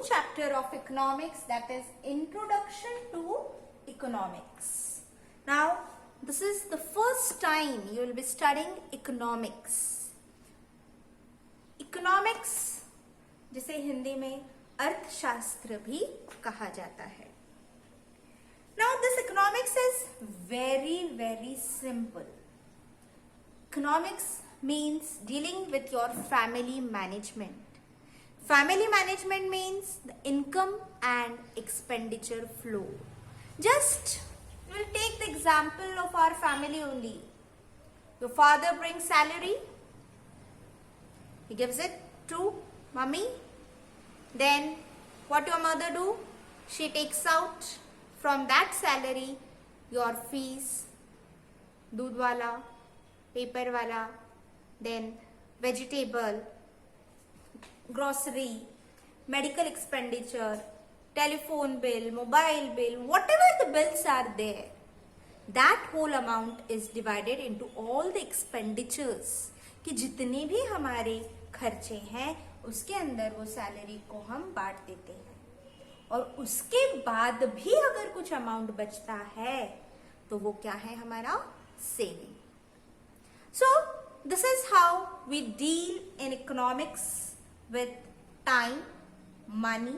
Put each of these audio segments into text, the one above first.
chapter of economics, that is Introduction to Economics. Now, this is the first time you will be studying economics. Economics जिसे हिंदी में अर्थशास्त्र भी कहा जाता है. Now, this economics is very simple. Economics means dealing with your family management. Family management means the income and expenditure flow. Just we'll take the example of our family only. Your father brings salary. He gives it to mummy. Then what your mother do? She takes out from that salary your fees, दूध वाला, paper वाला, then vegetable, grocery, medical expenditure, telephone bill, mobile bill, whatever the bills are there, that whole amount is divided into all the expenditures. कि जितने भी हमारे खर्चे हैं उसके अंदर वो सैलरी को हम बांट देते हैं और उसके बाद भी अगर कुछ अमाउंट बचता है तो वो क्या है हमारा saving. So this is how we deal in economics with time, money,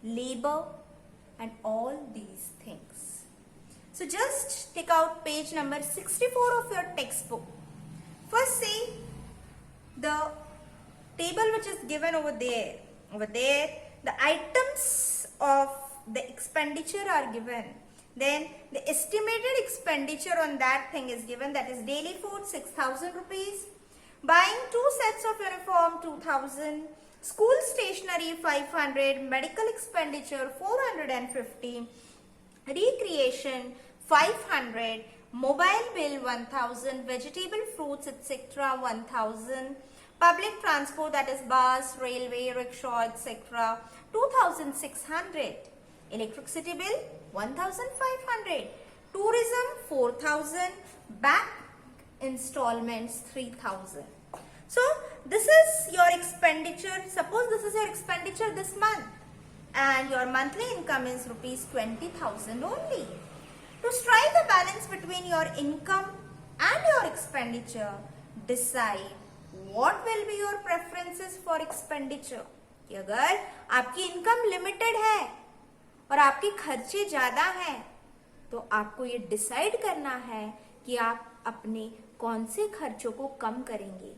labor and all these things. So just take out page number 64 of your textbook. First see the table which is given over there. Over there the items of the expenditure are given. Then the estimated expenditure on that thing is given, that is daily food 6,000 rupees, buying 2 sets of uniform 2,000, school stationery 500, medical expenditure 450, recreation 500, mobile bill 1,000, vegetable fruits etc. 1,000, public transport that is bus, railway, rickshaw etc. 2,600, electricity bill 1,500, tourism 4,000, back installments 3,000. So this is your expenditure. Suppose this is your expenditure this month and your monthly income is rupees 20,000 only. To strike the balance between your income and your expenditure, decide what will be your preferences for expenditure. कि अगर आपकी income limited है और आपके खर्चे ज्यादा हैं तो आपको ये डिसाइड करना है कि आप अपने कौन से खर्चों को कम करेंगे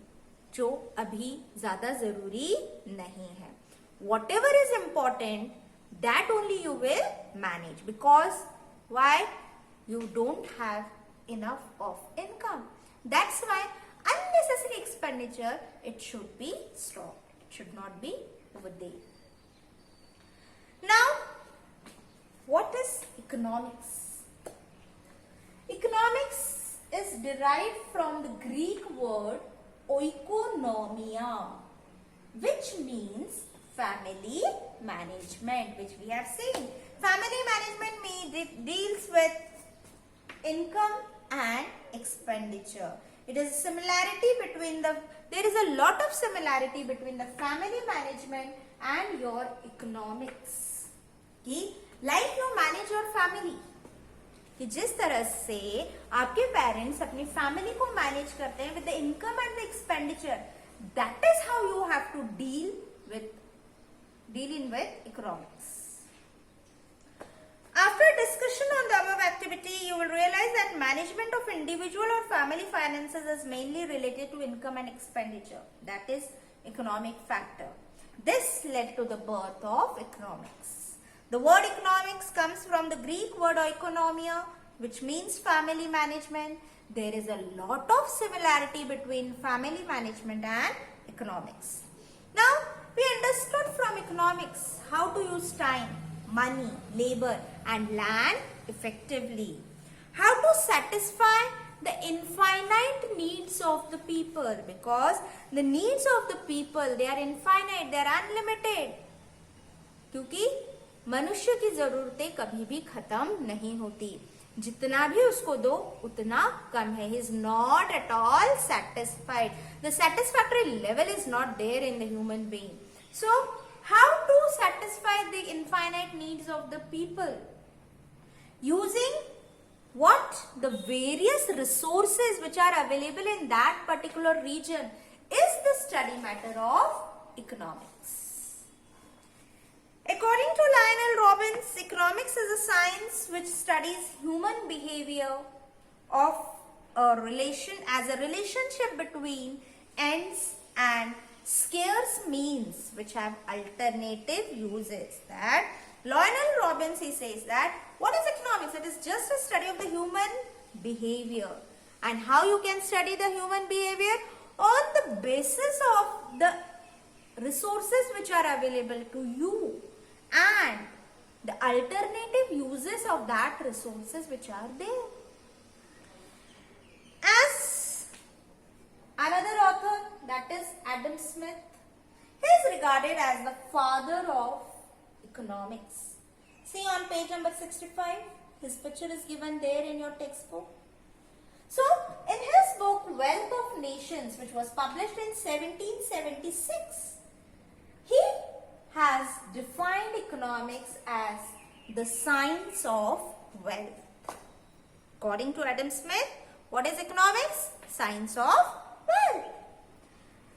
जो अभी ज्यादा जरूरी नहीं है. Whatever is important, that only you will manage. Because why? You don't have enough of income. That's why unnecessary expenditure, it should be stopped. It should not be over there. Now, what is economics? Economics is derived from the Greek word oikonomia, which means family management, which we have seen. Family management deals with income and expenditure. It is a similarity between there is a lot of similarity between the family management and your economics. Like you manage your family. कि जिस तरह से आपके parents अपनी family को manage करते हैं with the income and the expenditure, that is how you have to deal in with economics. After discussion on the above activity, you will realize that management of individual or family finances is mainly related to income and expenditure, that is economic factor. This led to the birth of economics. The word economics comes from the Greek word oikonomia, which means family management. There is a lot of similarity between family management and economics. Now, we understood from economics how to use time, money, labor and land effectively. How to satisfy the infinite needs of the people, because the needs of the people, they are infinite, they are unlimited. क्योंकि मनुष्य की जरूरतें कभी भी खत्म नहीं होती. जितना भी उसको दो उतना कम है. He is not at all satisfied. The satisfactory level is not there in the human being. So how to satisfy the infinite needs of the people using what the various resources which are available in that particular region is the study matter of economics. According to Lionel Robbins, economics is a science which studies human behavior of a relation as a relationship between ends and scarce means which have alternative uses. That Lionel Robbins, he says that what is economics? It is just a study of the human behavior. And how you can study the human behavior? On the basis of the resources which are available to you and the alternative uses of that resources which are there. As another author, that is Adam Smith, he is regarded as the father of economics. See on page number 65, his picture is given there in your textbook. So, in his book Wealth of Nations, which was published in 1776, he has defined economics as the science of wealth. According to Adam Smith, what is economics? Science of wealth.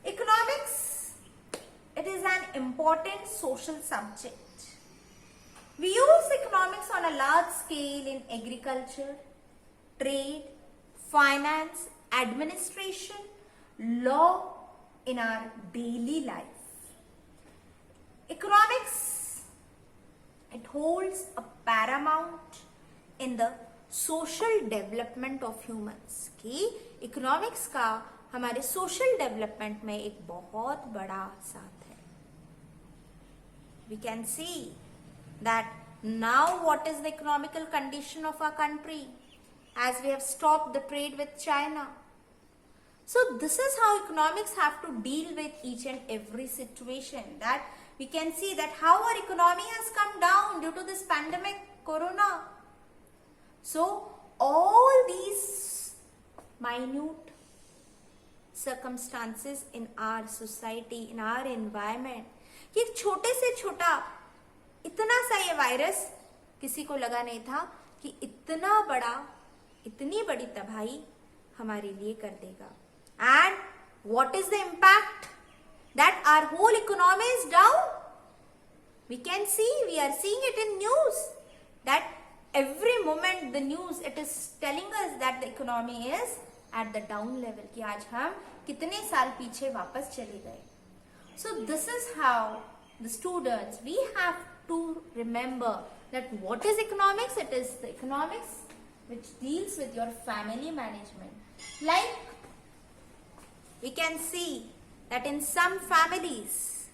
Economics, it is an important social subject. We use economics on a large scale in agriculture, trade, finance, administration, law, in our daily life. Economics, it holds a paramount in the social development of humans. कि economics का हमारे social development में एक बहुत बड़ा साथ है. We can see that now what is the economical condition of our country as we have stopped the trade with China. So this is how economics have to deal with each and every situation. That we can see that how our economy has come down due to this pandemic corona. So all these minute circumstances in our society, in our environment, कि एक छोटे से छोटा इतना सा ये virus किसी को लगा नहीं था कि इतना बड़ा, इतनी बड़ी तबाही हमारे लिए कर देगा. And what is the impact? That our whole economy is down. We can see, we are seeing it in news. That every moment the news, it is telling us that the economy is at the down level. कि आज हम कितने साल पीछे वापस चले गए. So this is how the students, we have to remember that what is economics? It is the economics which deals with your family management. Like we can see that in some families,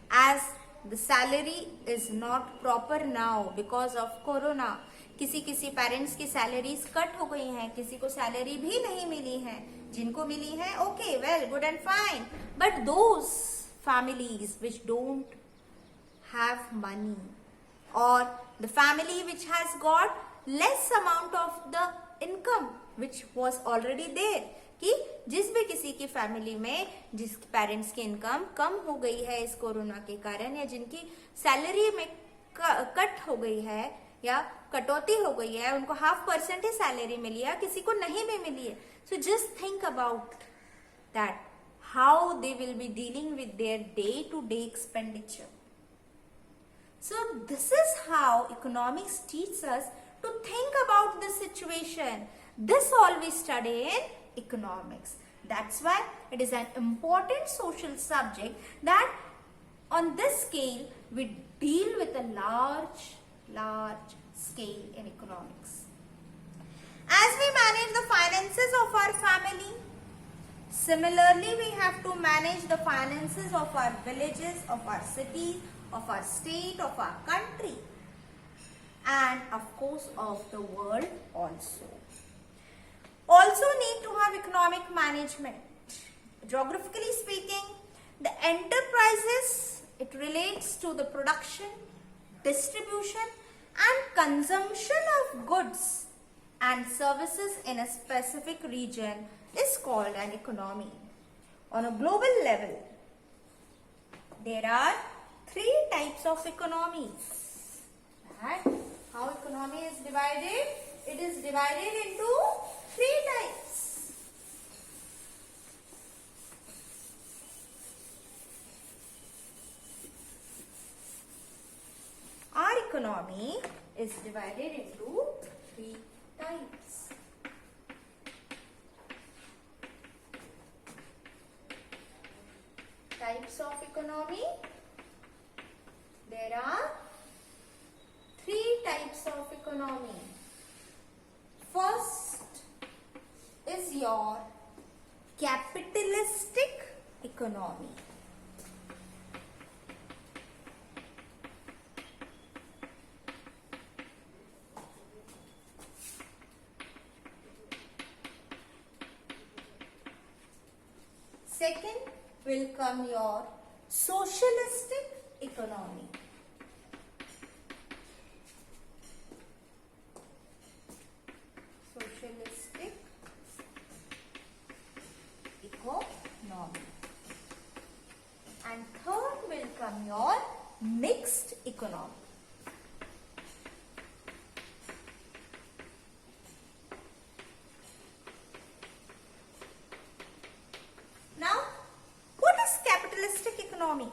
as the salary is not proper now because of corona, किसी parents की salaries cut हो गई हैं, किसी को salary भी नहीं मिली है, जिनको मिली है okay well good and fine, but those families which don't have money or the family which has got less amount of the income which was already there, कि जिस भी किसी की फैमिली में जिस पेरेंट्स की इनकम कम हो गई है इस कोरोना के कारण, या जिनकी सैलरी में कट हो गई है या कटौती हो गई है, उनको 0.5% ही सैलरी मिली है, किसी को नहीं भी मिली है. So just think about that how they will be dealing with their day to day expenditure. So this is how economics teaches us to think about this situation. This all we study in economics. That's why it is an important social subject that on this scale we deal with a large scale in economics. As we manage the finances of our family, similarly we have to manage the finances of our villages, of our cities, of our state, of our country, and of course of the world also. Also need to have economic management. Geographically speaking, the enterprises, it relates to the production, distribution and consumption of goods and services in a specific region is called an economy. On a global level, there are three types of economies. And how economy is divided? It is divided into three types. Our economy is divided into three types. Types of economy. There are three types of economy. First is your capitalistic economy. Second will come your socialistic economy. Socialistic economy. And third will come your mixed economy. Now, what is capitalistic economy?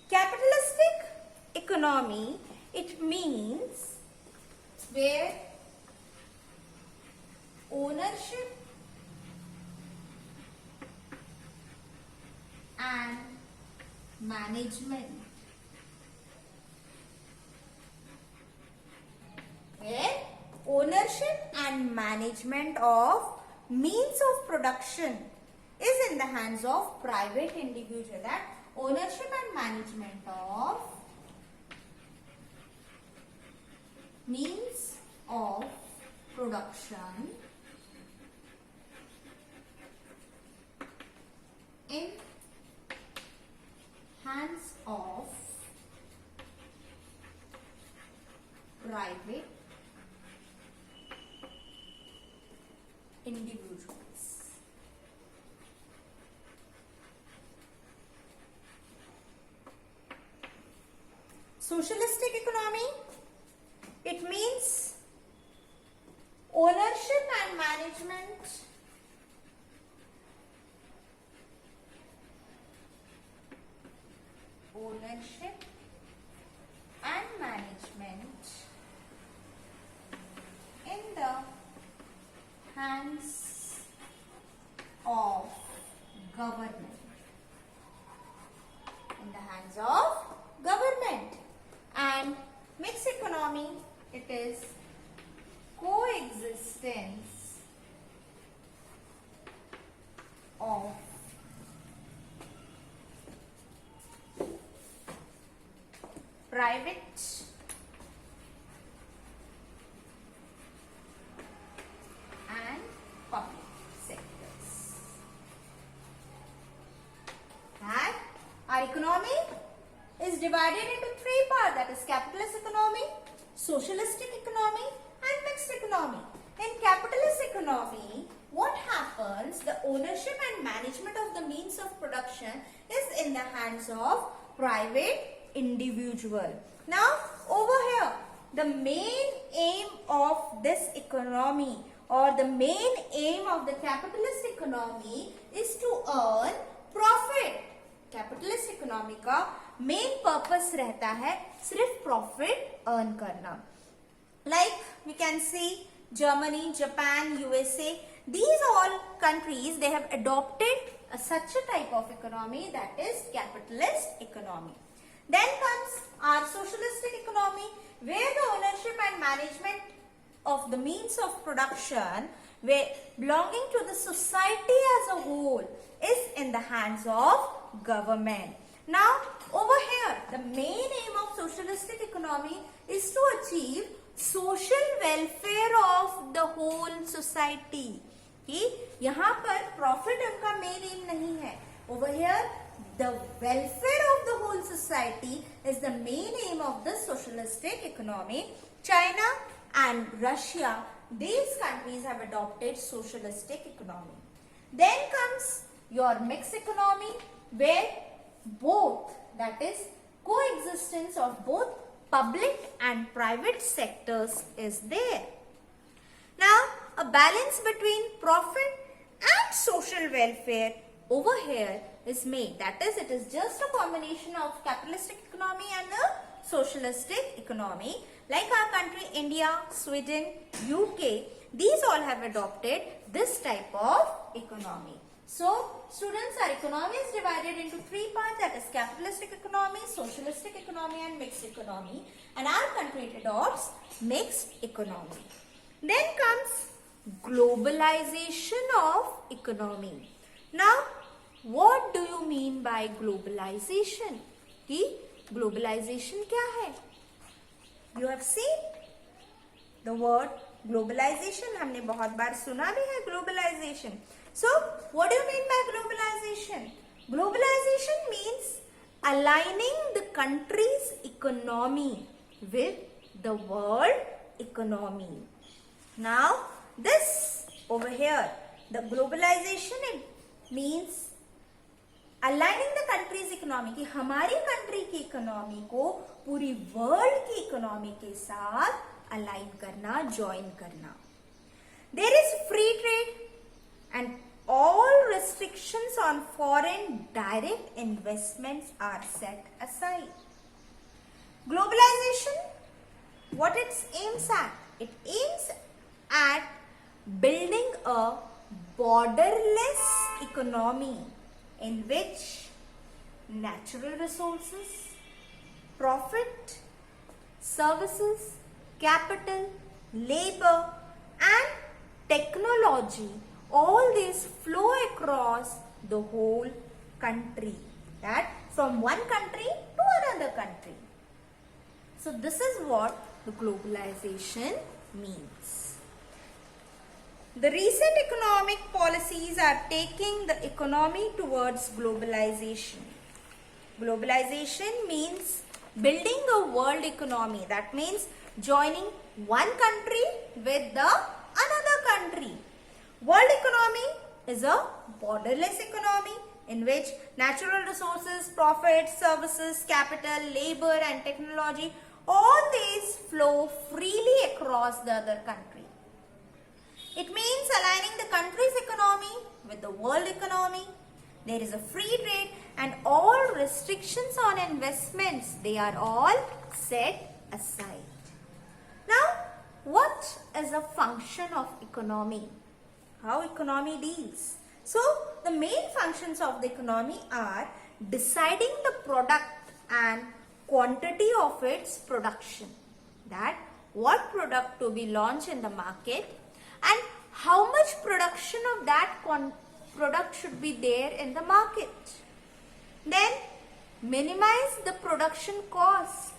Capitalistic economy, it means where ownership and management, where ownership and management of means of production is in the hands of private individual. That ownership and management of means of production in hands of private individuals. Socialistic economy, it means ownership and management in the hands of government. In the hands of government. And mixed economy, it is coexistence of private and public sectors. And our economy is divided into three parts, that is capitalist economy, socialistic economy and mixed economy. In capitalist economy, what happens? The ownership and management of the means of production is in the hands of private individual. Now, over here, the main aim of this economy or the main aim of the capitalist economy is to earn profit. Capitalist economy का main purpose रहता है सिर्फ profit earn करना. Like we can see Germany, Japan, USA, these all countries they have adopted such a type of economy, that is capitalist economy. Then comes our socialistic economy, where the ownership and management of the means of production where belonging to the society as a whole is in the hands of government. Now over here the main aim of socialistic economy is to achieve social welfare of the whole society. कि यहाँ पर profit उनका main M नहीं है. Over here the welfare of the whole society is the main aim of the socialistic economy. China and Russia, these countries have adopted socialistic economy. Then comes your mixed economy, where both that is coexistence of both public and private sectors is there. Now, a balance between profit and social welfare over here is made. That is, it is just a combination of capitalistic economy and a socialistic economy. Like our country India, Sweden, UK, these all have adopted this type of economy. So, students, our economy is divided into three parts, that is capitalistic economy, socialistic economy and mixed economy. And our country adopts mixed economy. Then comes globalization of economy. Now, what do you mean by globalization? कि globalization क्या है? You have seen the word globalization. हमने बहुत बार सुना भी है globalization. So, what do you mean by globalization? Globalization means aligning the country's economy with the world economy. Now, this over here, the globalization, it means aligning the country's economy, कि हमारी country की economy को पूरी world की economy के साथ align करना, join करना. There is free trade and all restrictions on foreign direct investments are set aside. Globalization, what it aims at? It aims at building a borderless economy in which natural resources, profit, services, capital, labor and technology, all these flow across the whole country. That from one country to another country. So this is what the globalization means. The recent economic policies are taking the economy towards globalization. Globalization means building a world economy. That means joining one country with the another country. World economy is a borderless economy in which natural resources, profit, services, capital, labor and technology, all these flow freely across the other country. It means aligning the country's economy with the world economy. There is a free trade and all restrictions on investments, they are all set aside. Now, what is a function of economy? How economy deals? So, the main functions of the economy are deciding the product and quantity of its production. That what product to be launched in the market and how much production of that product should be there in the market. Then minimize the production cost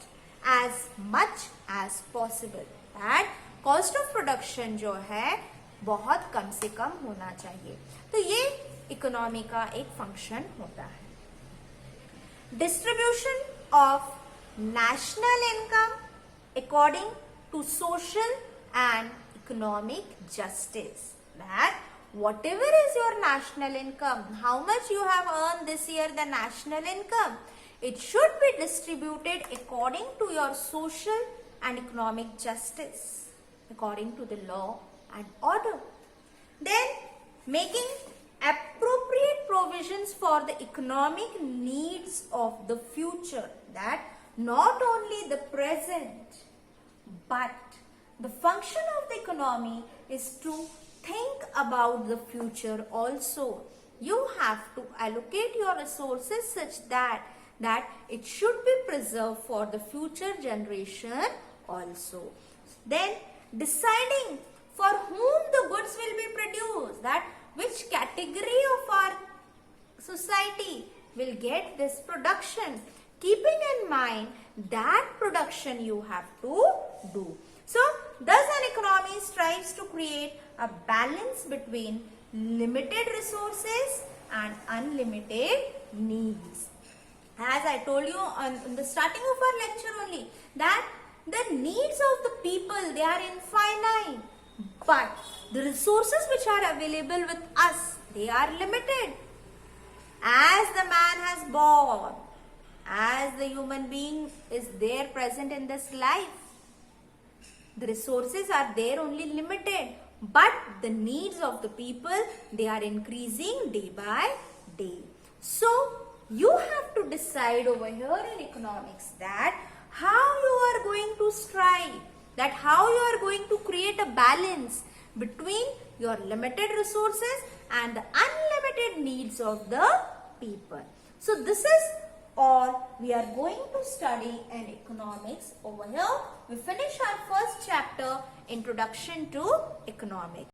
as much as possible. That cost of production जो है बहुत कम से कम होना चाहिए. तो ये economy का एक फंक्शन होता है. Distribution of national income according to social and economic justice. That whatever is your national income, how much you have earned this year, the national income, it should be distributed according to your social and economic justice, according to the law and order. Then making appropriate provisions for the economic needs of the future. That not only the present, but the function of the economy is to think about the future also. You have to allocate your resources such that it should be preserved for the future generation also. Then deciding for whom the goods will be produced, that which category of our society will get this production, keeping in mind that production you have to do. So, thus an economy strives to create a balance between limited resources and unlimited needs. As I told you in the starting of our lecture only, that the needs of the people, they are infinite. But the resources which are available with us, they are limited. As the man has born as the human being is there present in this life. The resources are there only limited, but the needs of the people, they are increasing day by day. So you have to decide over here in economics that how you are going to strive, that how you are going to create a balance between your limited resources and the unlimited needs of the people. So this is all we are going to study in economics over here. We finish our first chapter, Introduction to Economics.